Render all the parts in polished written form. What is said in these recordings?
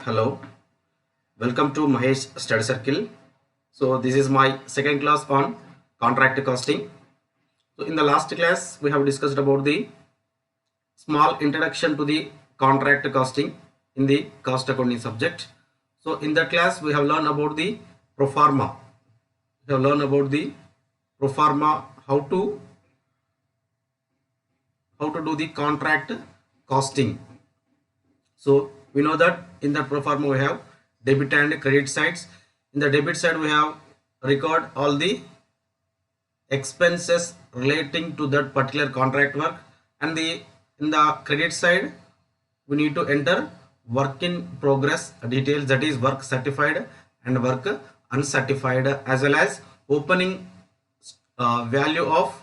Hello, welcome to Mahesh Study Circle. So this is my second class on contract costing. So in the last class we have discussed about the small introduction to the contract costing in the cost accounting subject. So in that class we have learned about the pro forma. We have learned about the pro forma, how to do the contract costing. So we know that in the pro forma we have debit and credit sides. In the debit side we have record all the expenses relating to that particular contract work, and in the credit side we need to enter work in progress details, that is work certified and work uncertified, as well as opening value of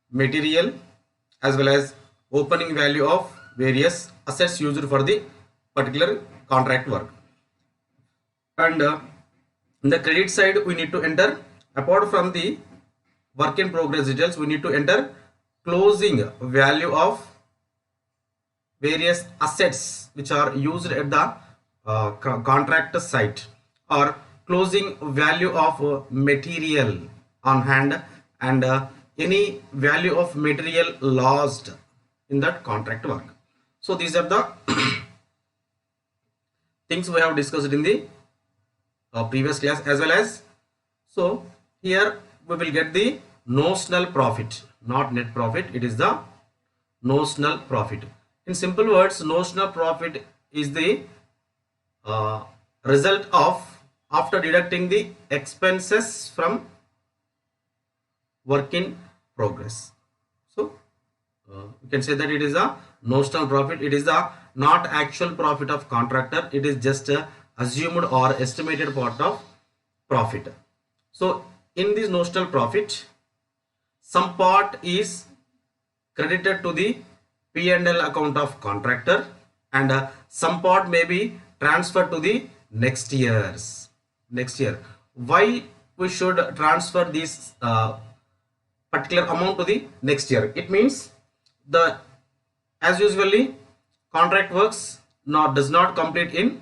material, as well as opening value of various assets used for the particular contract work. And in the credit side we need to enter, apart from the work in progress details, we need to enter closing value of various assets which are used at the contract site, or closing value of material on hand, and any value of material lost in that contract work. So these are the things we have discussed in the previous class, as well as, so here we will get the notional profit, not net profit. It is the notional profit. In simple words, notional profit is the result of after deducting the expenses from work in progress. So you can say that it is a notional profit. It is the not actual profit of contractor. It is just a assumed or estimated part of profit. So in this notional profit, some part is credited to the P&L account of contractor, and some part may be transferred to the next year. Why we should transfer this particular amount to the next year? It means the, as usually, contract works does not complete in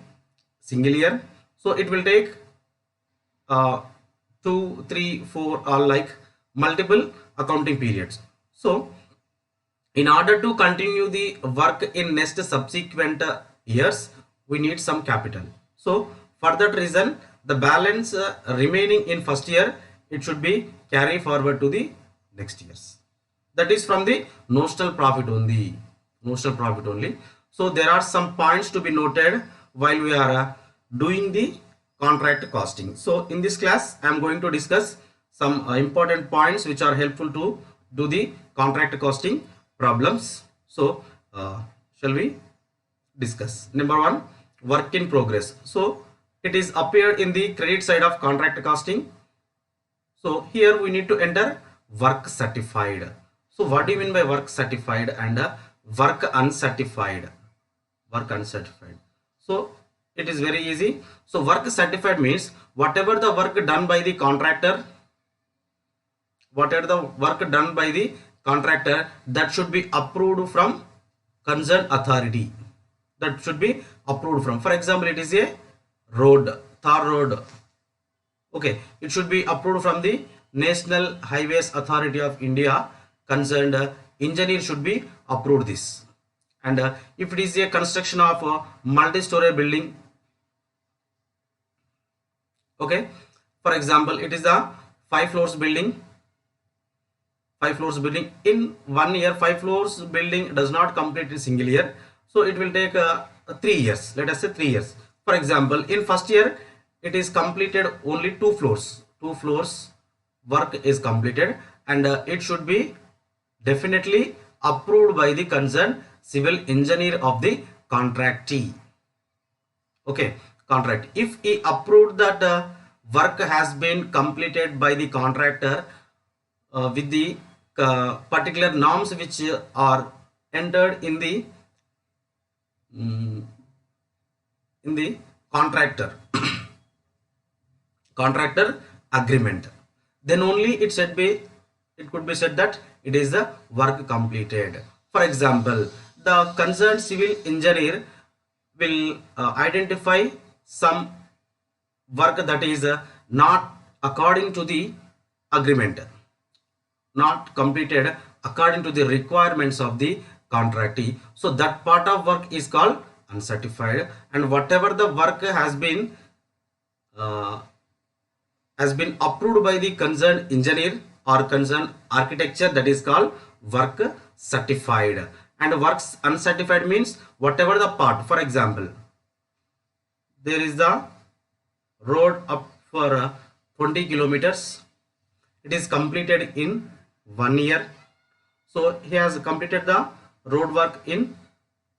single year, so it will take 2, 3, 4 or like multiple accounting periods. So in order to continue the work in next subsequent years, we need some capital. So for that reason, the balance remaining in first year, it should be carry forward to the next years. That is from the notional profit only. So there are some points to be noted while we are doing the contract costing. So in this class I am going to discuss some important points which are helpful to do the contract costing problems. So shall we discuss? Number one, work in progress. So it is appeared in the credit side of contract costing. So here we need to enter work certified. So what do you mean by work certified and work uncertified? So it is very easy. So work certified means whatever the work done by the contractor, that should be approved from concerned authority. For example, it is a tar road. Okay, it should be approved from the National Highways Authority of India. Concerned engineer should be approved this. And if it is a construction of a multi-story building, okay, for example, it is a 5 floors building. In 1 year, 5 floors building does not complete in single year, so it will take 3 years. Let us say 3 years. For example, in first year it is completed only 2 floors work is completed, and it should be definitely approved by the concerned civil engineer of the contractee. Okay, contract. If he approved that work has been completed by the contractor with the particular norms which are entered in the contractor agreement, then only it could be said that it is the work completed. For example, the concerned civil engineer will identify some work that is not according to the agreement, not completed according to the requirements of the contractee. So that part of work is called uncertified, and whatever the work uh, has been approved by the concerned engineer or concerned architecture, that is called work certified. And works uncertified means whatever the part, for example, there is the road up for 20 kilometers, it is completed in 1 year. So he has completed the road work in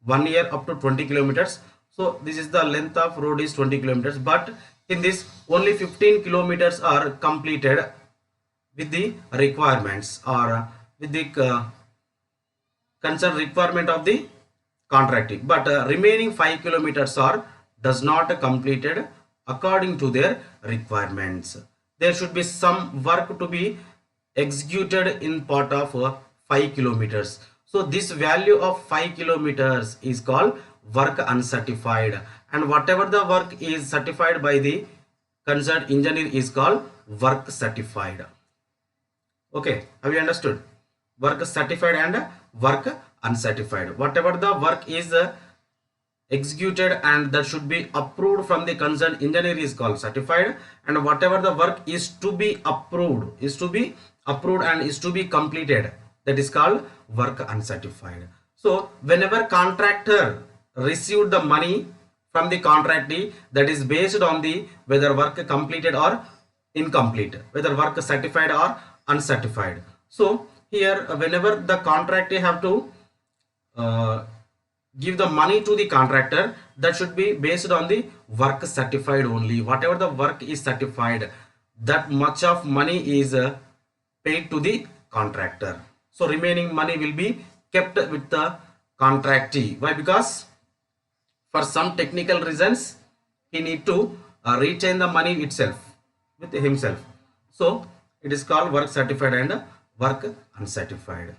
1 year up to 20 kilometers. So this is the length of road is 20 kilometers, but in this only 15 kilometers are completed with the requirements or with the concerned requirement of the contracting, but remaining 5 kilometers are does not completed according to their requirements. There should be some work to be executed in part of 5 kilometers. So this value of 5 kilometers is called work uncertified, and whatever the work is certified by the concerned engineer is called work certified. Okay, have you understood? Work certified and work uncertified. Whatever the work is executed and that should be approved from the concerned engineer is called certified, and whatever the work is to be approved and is to be completed, that is called work uncertified. So whenever contractor received the money from the contractee, that is based on the whether work completed or incomplete, whether work certified or uncertified. So here whenever the contractee have to give the money to the contractor, that should be based on the work certified only. Whatever the work is certified, that much of money is paid to the contractor. So remaining money will be kept with the contractee. Why? Because for some technical reasons he need to retain the money itself with himself. So it is called work certified and work uncertified.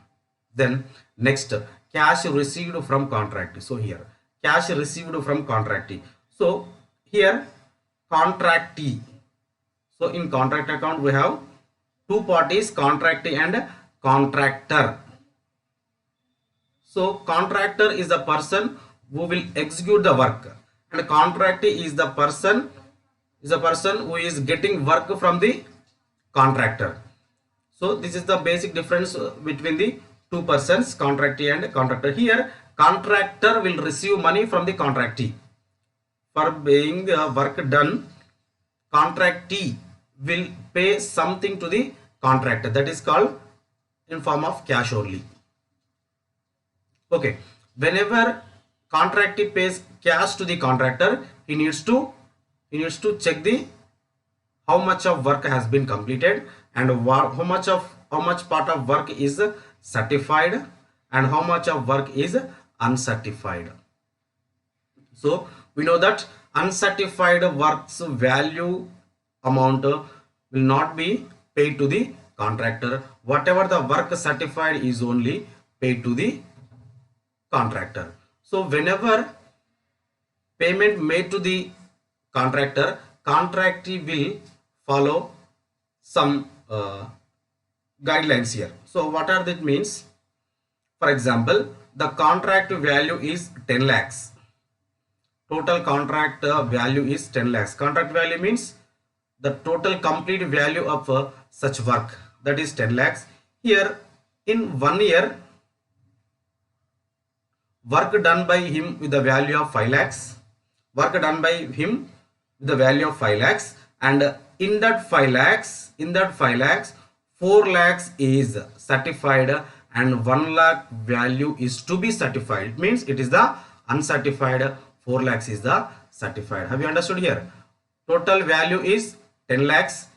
Then next, cash received from contractee. So here cash received from contractee. So here contractee. So in contract account we have two parties, contractee and contractor. So contractor is the person who will execute the work, and contractee is the person who is getting work from the contractor. So this is the basic difference between the two persons, contractee and contractor. Here contractor will receive money from the contractee for being the work done. Contractee will pay something to the contractor, that is called in form of cash only. Okay, whenever contractee pays cash to the contractor, he needs to check the how much of work has been completed, and how much part of work is certified and how much of work is uncertified. So we know that uncertified works value amount will not be paid to the contractor. Whatever the work certified is only paid to the contractor. So whenever payment made to the contractor, contractee will follow some guidelines here. So what are that means? For example, the contract value is 10 lakhs. Total contract value is 10 lakhs. Contract value means the total complete value of such work, that is 10 lakhs. Here in 1 year, work done by him with the value of 5 lakhs. Work done by him with the value of 5 lakhs, and in that 5 lakhs, 4 lakhs is certified and 1 lakh value is to be certified. It means it is the uncertified, 4 lakhs is the certified. Have you understood here? Total value is 10 lakhs.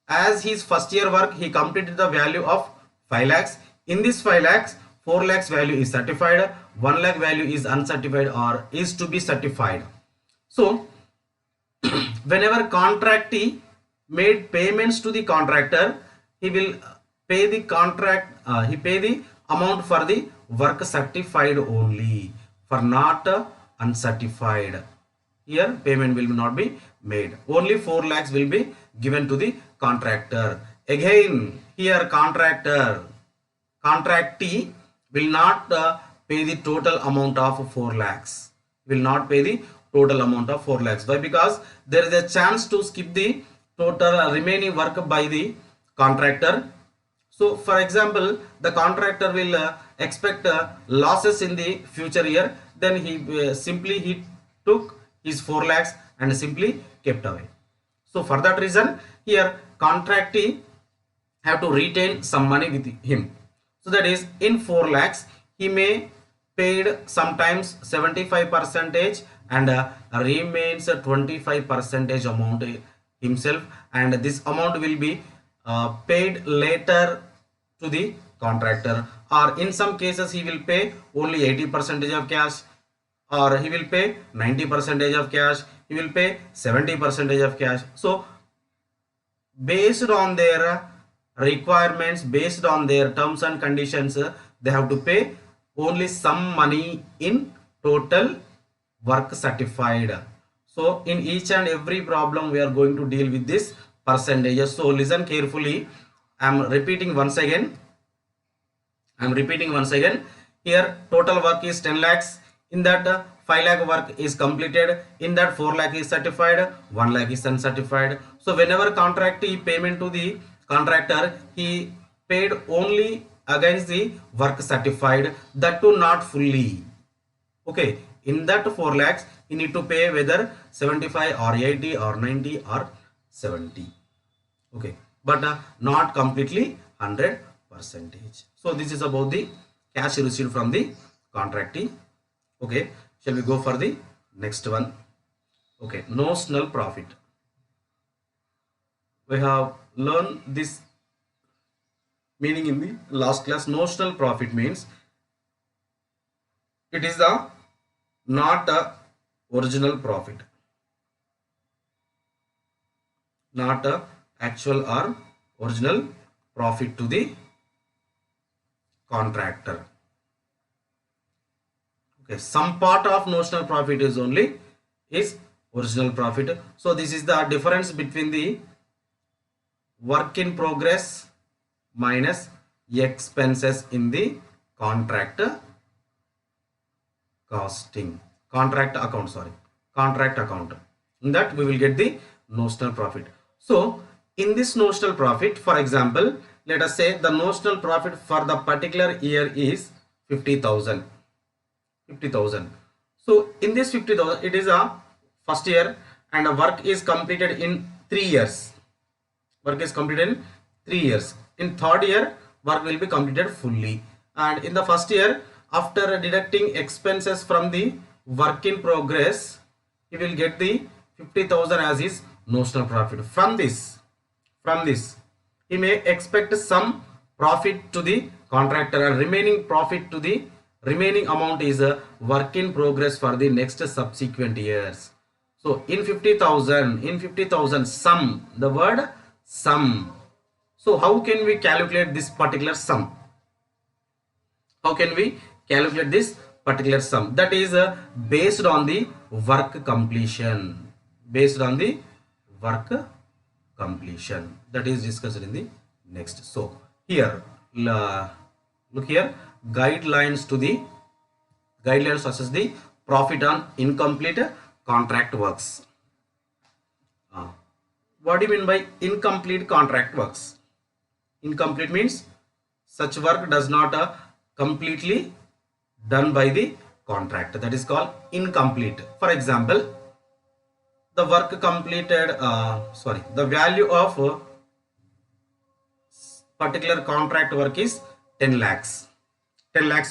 As his first year work, he completed the value of 5 lakhs. In this 5 lakhs, 4 lakhs value is certified, 1 lakh value is uncertified or is to be certified. So whenever contractee made payments to the contractor, he will pay the amount for the work certified only, for not uncertified. Here payment will not be made. Only 4 lakhs will be given to the contractor. Again, here contractee will not pay the total amount of 4 lakhs. Will not pay the total amount of 4 lakhs. Why? Because there is a chance to skip the total remaining work by the contractor. So for example, the contractor will expect losses in the future year, then he simply he took his 4 lakhs and simply kept away. So for that reason, here contractee have to retain some money with him. So that is, in 4 lakhs he may paid sometimes 75 percentage and remains 25 percentage amount himself, and this amount will be paid later to the contractor, or in some cases he will pay only 80 percentage of cash, or he will pay 90 percentage of cash, he will pay 70 percentage of cash. So based on their requirements, based on their terms and conditions, they have to pay only some money in total work certified. So in each and every problem we are going to deal with this percentages. So listen carefully. I am repeating once again. Here total work is 10 lakhs. In that 5 lakh work is completed. In that 4 lakh is certified, 1 lakh is uncertified. So whenever contractee payment to the contractor, he paid only against the work certified, that too not fully. Okay, in that 4 lakhs you need to pay whether 75 or 80 or 90 or 70. Okay, but not completely 100 percentage. So this is about the cash received from the contractee. Okay, shall we go for the next one? Okay, notional profit. We have learned this meaning in the last class. Notional profit means it is the not a original profit, not a actual or original profit to the contractor. Okay, some part of notional profit is only is original profit. So this is the difference between the work in progress minus expenses in the contract costing, contract account. In that we will get the notional profit. So in this notional profit, for example, let us say the notional profit for the particular year is 50,000. So in this 50,000, it is a first year and a work is completed in 3 years. In third year, work will be completed fully. And in the first year, after deducting expenses from the work in progress, he will get the 50,000 as his notional profit. From this, he may expect some profit to the contractor, and remaining amount is a work in progress for the next subsequent years. So in 50,000 sum, the word sum. So how can we calculate this particular sum? That is based on the work completion. That is discussed in the next. So here, look here, guidelines such as the profit on incomplete contract works. What do you mean by incomplete contract works? Incomplete means such work does not completely done by the contractor. That is called incomplete. For example, the work completed, the value of particular contract work is 10 lakhs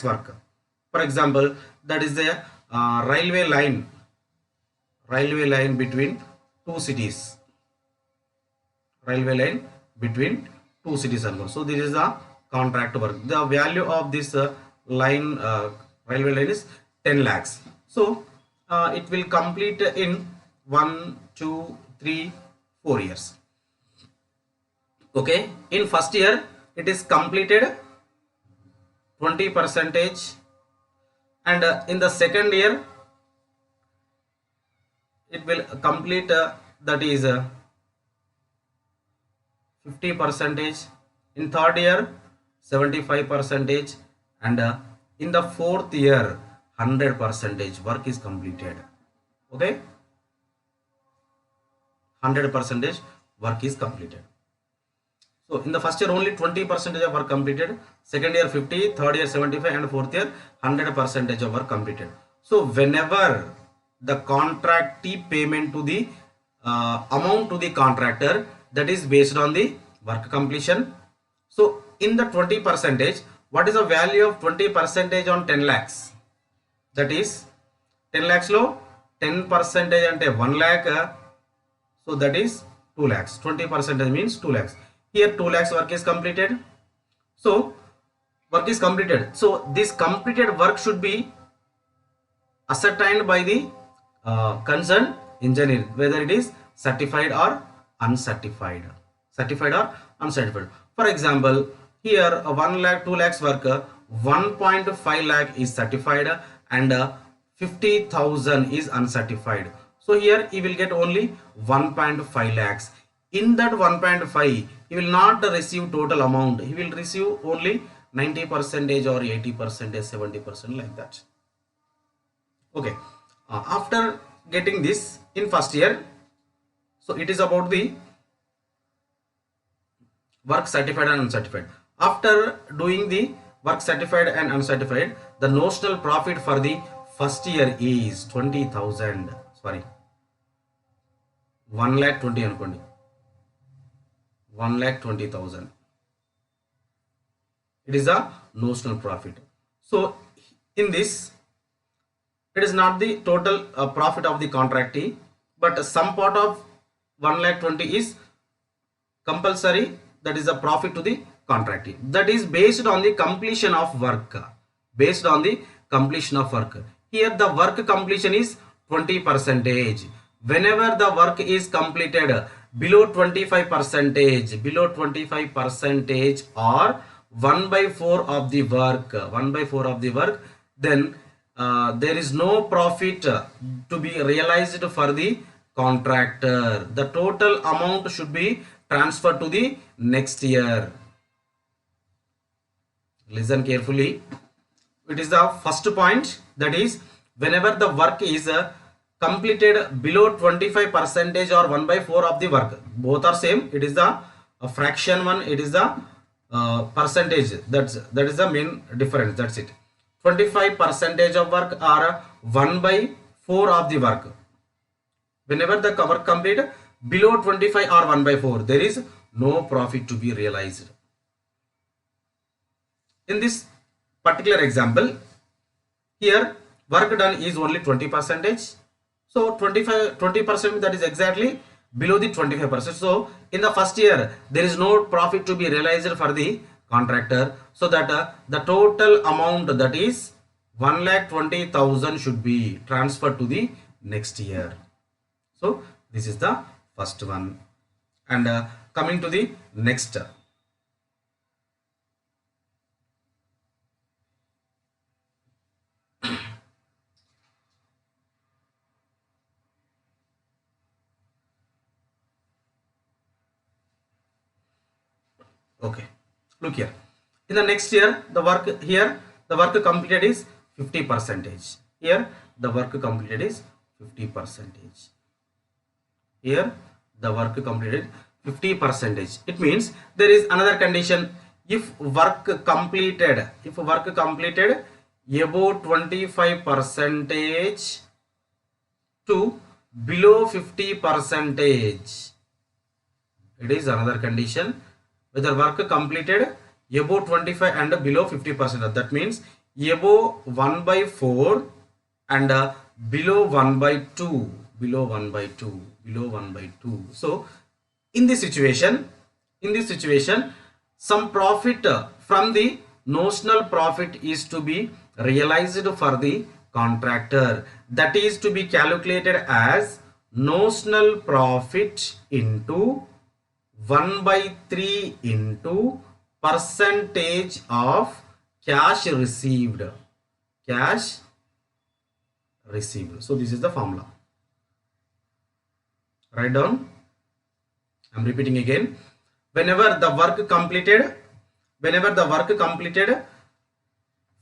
work. For example, that is a railway line between two cities. So this is the contract work. The value of this railway line is 10 lakhs. So it will complete in 1, 2, 3, 4 years. Okay, in first year it is completed 20%, and in the second year it will complete that is 50 percentage, in third year 75 percentage, and in the fourth year 100 percentage work is completed. Okay, 100 percentage work is completed. So in the first year only 20 percentage of work completed, second year 50, third year 75, and fourth year 100 percentage of work completed. So whenever the contractee payment to the amount to the contractor, that is based on the work completion. So in the 20 percentage, what is the value of 20 percentage on 10 lakhs? That is 10 lakhs lo 10 percentage ante 1 lakh, so that is 2 lakhs. 20 percentage means 2 lakhs. Here 2 lakhs work is completed. So work is completed. So this completed work should be ascertained by the concerned engineer, whether it is certified or uncertified. Certified or uncertified. For example, here 1 lakh, 2 lakhs work, 1.5 lakh is certified and 50,000 is uncertified. So here he will get only 1.5 lakhs. In that 1.5, he will not receive total amount. He will receive only 90 percentage or 80 percentage, 70% like that. Okay, after getting this in first year, so it is about the work certified and uncertified. After doing the work certified and uncertified, the notional profit for the first year is 20,000. Sorry, 1 lakh 20 anukondi. 1,20,000. It is a notional profit. So in this, it is not the total profit of the contractee, but some part of 1,20,000 is compulsory. That is a profit to the contractee. That is based on the completion of work. Based on the completion of work. Here the work completion is 20 percentage. Whenever the work is completed below 25 percentage, or 1/4 of the work, then there is no profit to be realized for the contractor. The total amount should be transferred to the next year. Listen carefully. It is the first point, that is whenever the work is completed below 25 percentage or 1/4 of the work, both are same. It is the fraction one, it is the percentage. That is the main difference. That's it. 25 percentage of work or 1/4 of the work. Whenever the work complete below 25 or 1/4, there is no profit to be realized. In this particular example, here work done is only 20 percentage. So 20%, that is exactly below the 25%. So in the first year, there is no profit to be realized for the contractor. So that the total amount, that is 1,20,000, should be transferred to the next year. So this is the first one. And coming to the next. Okay, look here. In the next year, the work completed is 50 percentage. Here the work completed is 50 percentage. Here the work completed 50 percentage. It means there is another condition. If work completed above 25 percentage to below 50 percentage, it is another condition. Whether work completed above 25 and below 50%. That means above 1/4 and below 1/2. So in this situation, some profit from the notional profit is to be realized for the contractor. That is to be calculated as notional profit into 1/3 into percentage of cash received. So this is the formula. Write down. I'm repeating again. Whenever the work completed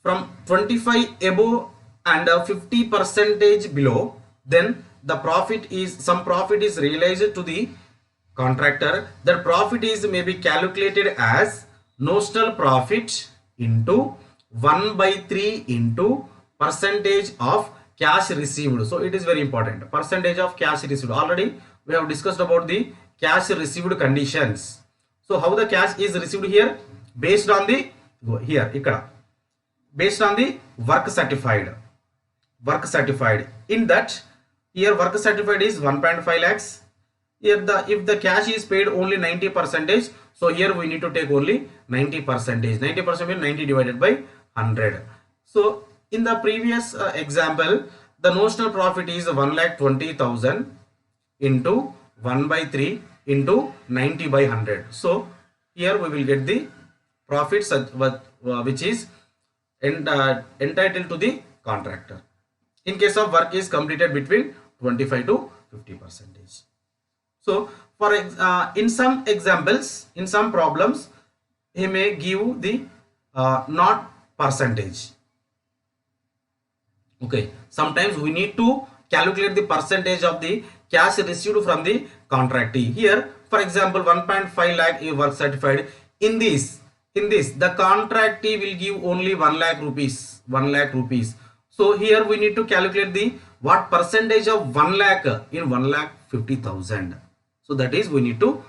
from 25 above and 50 percentage below, then the profit is some profit is realized to the contractor. That profit is may be calculated as notional profit into 1 by 3 into percentage of cash received. So it is very important, percentage of cash received. Already we have discussed about the cash received conditions. So how the cash is received here? Based on the here ikkada, based on the work certified. In that, here work certified is 1.5 lakhs. Here if the cash is paid only 90 percentage, so here we need to take only 90 percentage. 90% means 90 divided by 100. So in the previous example, the notional profit is 1,20,000 into 1 by 3 into 90 by 100. So here we will get the profits which is entitled to the contractor in case of work is completed between 25 to 50 percentage. So for in some examples, in some problems, he may give the not percentage. Okay, sometimes we need to calculate the percentage of the cash received from the contractee. Here for example 1.5 lakh is work certified. In this the contractee will give only 1 lakh rupees. So here we need to calculate the what percentage of 1 lakh in 1,50,000. So that is we need to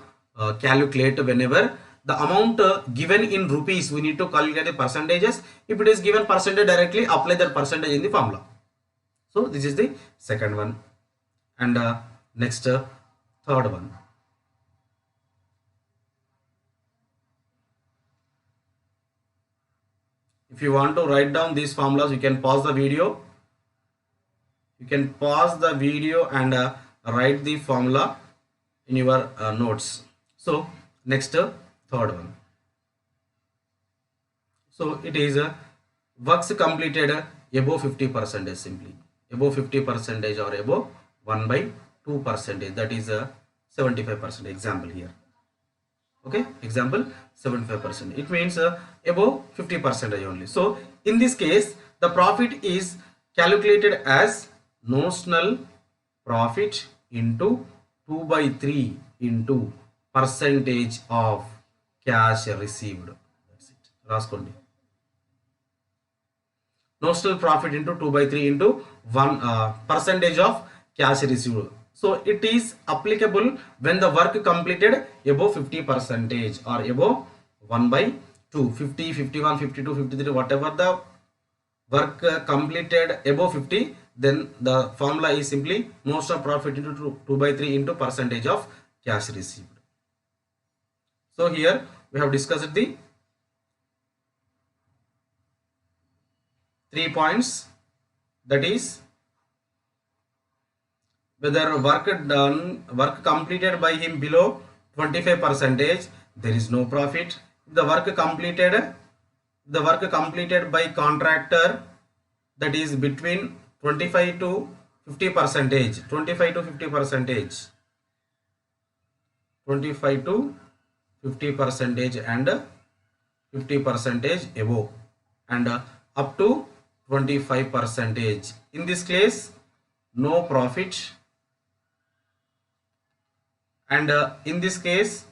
calculate whenever the amount given in rupees, we need to calculate the percentages. If it is given percentage, directly apply that percentage in the formula. So this is the second one. And next third one. If you want to write down these formulas, you can pause the video. And write the formula in your notes. So next third one. So it is works completed above 50%, simply above 50% or above 1 by 2%, that is 75%. Example here. Okay, example 75%. It means above 50% only. So in this case, the profit is calculated as notional profit into 2 by 3 into percentage of cash received. That's it. Raskondi. Notional profit into 2 by 3 into 1 percentage of cash received. So it is applicable when the work completed above 50% or above 1 by 2, 50, 51, 52, 53, whatever the work completed above 50, then the formula is simply notional profit into 2 by 3 into percentage of cash received. So here we have discussed the 3 points, that is whether work completed by him below 25%, there is no profit. The work completed by contractor, that is between 25 to 50%, 25 to 50%, 25 to 50% and 50% above, and up to 25%. In this case, no profit. And in this case,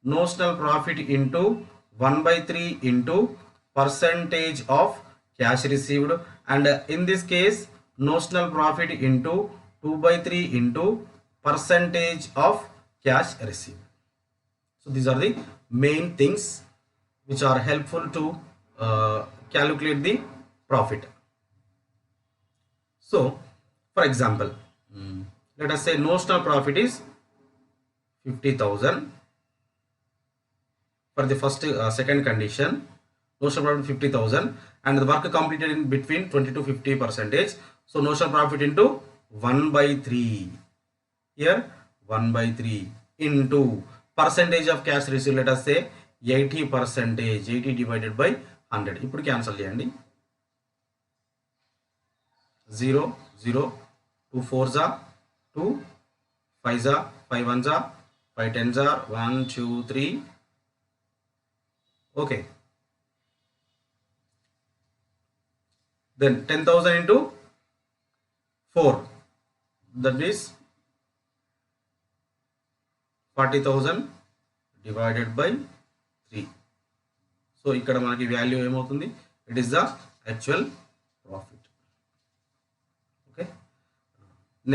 notional profit into 1 by 3 into percentage of cash received, and in this case notional profit into 2 by 3 into percentage of cash received. So these are the main things which are helpful to calculate the profit. So for example, let us say notional profit is 50,000 for the first second condition. Notional profit 50,000 and the work completed in between 20 to 50%. So notional profit into 1 by 3. Here 1 by 3 into percentage of cash received, let us say 80%. 80 divided by 100. ఇప్పుడు cancel చేయండి. 0 0 2 4s are 2 5s are 5 1s are 5 10s are 1 2 3. Okay, then 10,000 into 4, that is 40,000 divided by 3. So ఇక్కడ మనకి value ఏమవుతుంది, it is the actual profit. Okay,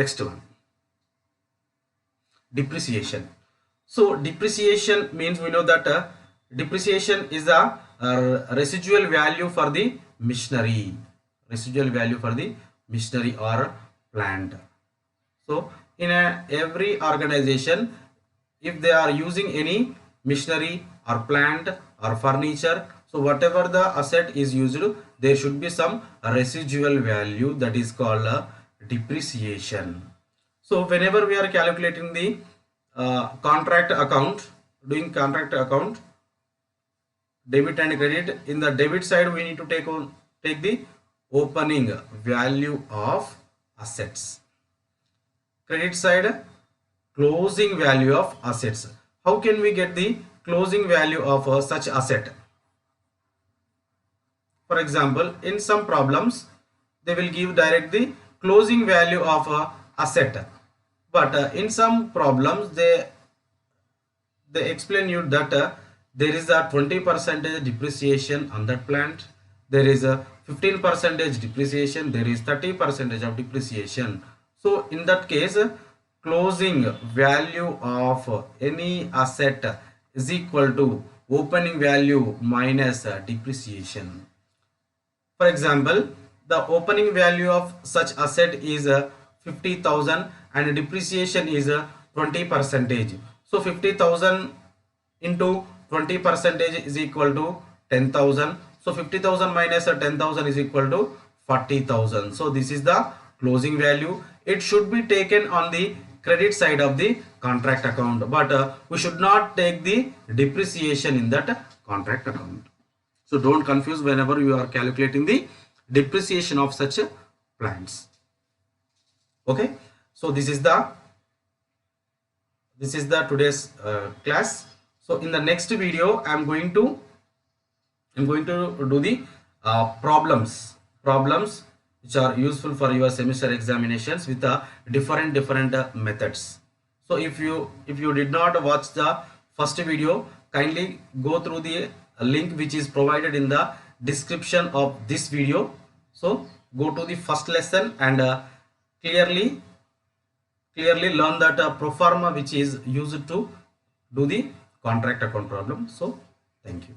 next one depreciation. So depreciation means we know that depreciation is a residual value for the machinery, residual value for the machinery or plant. So in every organization, if they are using any machinery or plant or furniture, so whatever the asset is used, there should be some residual value, that is called depreciation. So whenever we are calculating the contract account, doing contract account, debit and credit, in the debit side we need to take the opening value of assets. Credit side, closing value of assets. How can we get the closing value of such asset? For example, in some problems they will give direct the closing value of asset, but in some problems they explain you that there is a 20% depreciation on that plant, there is a 15% depreciation, there is 30% of depreciation. So in that case, closing value of any asset is equal to opening value minus depreciation. For example, the opening value of such asset is 50,000 and depreciation is 20%. So 50,000 into 20% is equal to 10,000. So 50,000 minus 10,000 is equal to 40,000. So this is the closing value. It should be taken on the credit side of the contract account, but we should not take the depreciation in that contract account. So don't confuse whenever you are calculating the depreciation of such plants. Okay, so this is the today's class. So in the next video I am going to do the problems which are useful for your semester examinations with different methods. So if you did not watch the first video, kindly go through the link which is provided in the description of this video. So go to the first lesson and clearly learn that pro forma which is used to do the contract account problem. So thank you.